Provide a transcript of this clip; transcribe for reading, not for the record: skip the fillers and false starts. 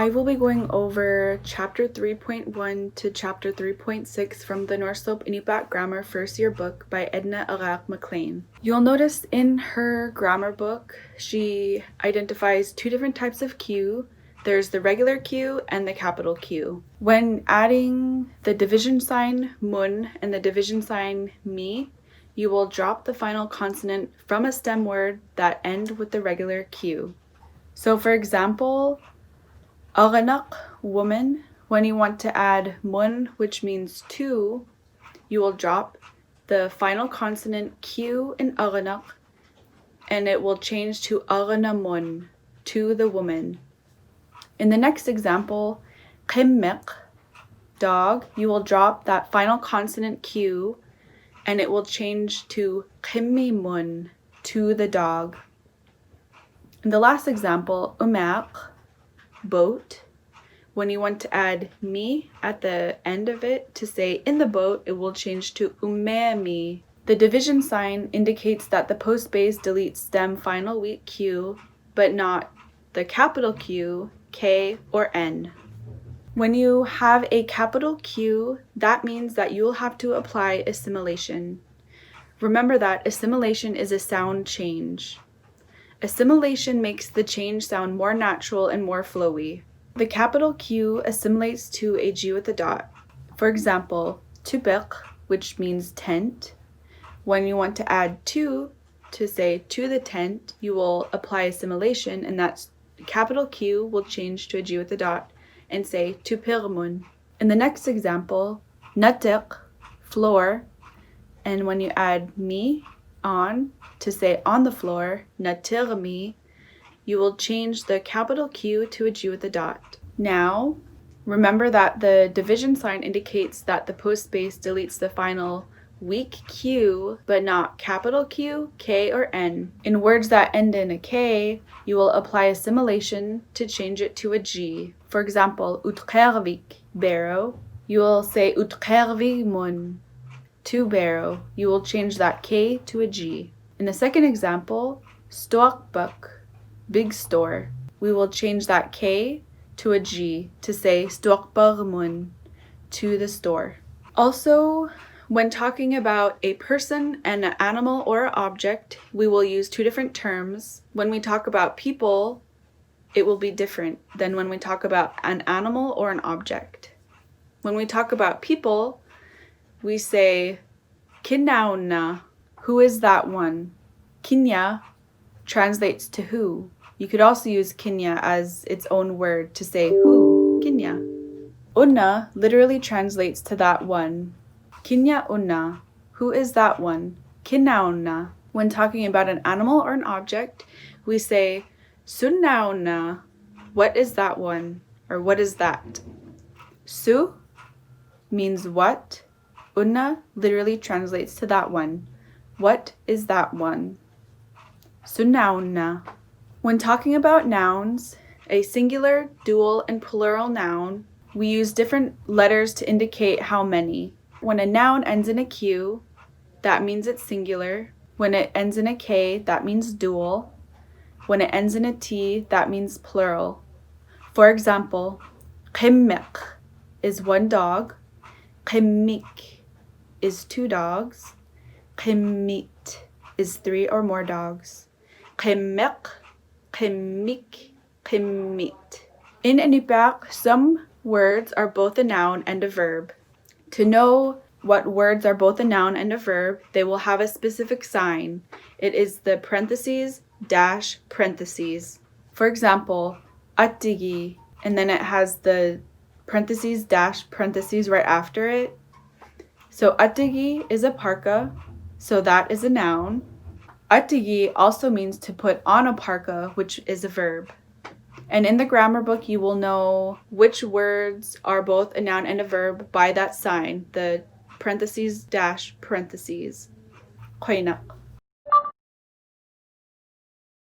I will be going over Chapter 3.1 to Chapter 3.6 from the North Inupiat Grammar First Year book by Edna Arak McLean. You'll notice in her grammar book, she identifies two different types of Q. There's the regular Q and the capital Q. When adding the division sign mun and the division sign mi, you will drop the final consonant from a stem word that end with the regular Q. So for example, Aranak, woman, when you want to add mun, which means two, you will drop the final consonant Q in Aranak, and it will change to Aranamun, to the woman. In the next example, Qimmek, dog, you will drop that final consonant Q, and it will change to Qimmimun, to the dog. In the last example, Umaq, boat, when you want to add mi at the end of it to say in the boat, it will change to umemi. The division sign indicates that the post base deletes stem final weak Q, but not the capital Q, K, or N. When you have a capital Q, that means that you'll have to apply assimilation. Remember that assimilation is a sound change. Assimilation makes the change sound more natural and more flowy. The capital Q assimilates to a G with a dot. For example, tupik, which means tent. When you want to add to say to the tent, you will apply assimilation, and that capital Q will change to a G with a dot and say tupirmun. In the next example, natik, floor, and when you add mi, on, to say on the floor, natirmi, you will change the capital Q to a G with a dot. Now, remember that the division sign indicates that the post base deletes the final weak Q, but not capital Q, K, or N. In words that end in a K, you will apply assimilation to change it to a G. For example, utkervik, barrow, you will say utkervimun, to barrow. You will change that K to a G. In the second example, storkbuk, big store, we will change that K to a G to say storkbarmun, to the store. Also, when talking about a person, an animal, or an object, we will use two different terms. When we talk about people, it will be different than when we talk about an animal or an object. When we talk about people, we say kinauna, who is that one? Kinya translates to who. You could also use kinya as its own word to say who, kinya. Unna literally translates to that one. Kinya unna, who is that one? Kinauna. When talking about an animal or an object, we say sunnauna, what is that one? Or what is that? Su means what. Unna literally translates to that one. What is that one? Sunnauna. When talking about nouns, a singular, dual, and plural noun, we use different letters to indicate how many. When a noun ends in a Q, that means it's singular. When it ends in a K, that means dual. When it ends in a T, that means plural. For example, qimmek is one dog. Qimmik is two dogs. Qimmit is three or more dogs. Qimmek, qimmik, qimmit. In Inupiat, some words are both a noun and a verb. To know what words are both a noun and a verb, they will have a specific sign. It is the parentheses dash parentheses. For example, attigi, and then it has the parentheses dash parentheses right after it. So attigi is a parka, so that is a noun. Attigi also means to put on a parka, which is a verb. And in the grammar book, you will know which words are both a noun and a verb by that sign, the parentheses dash parentheses. Qoinak.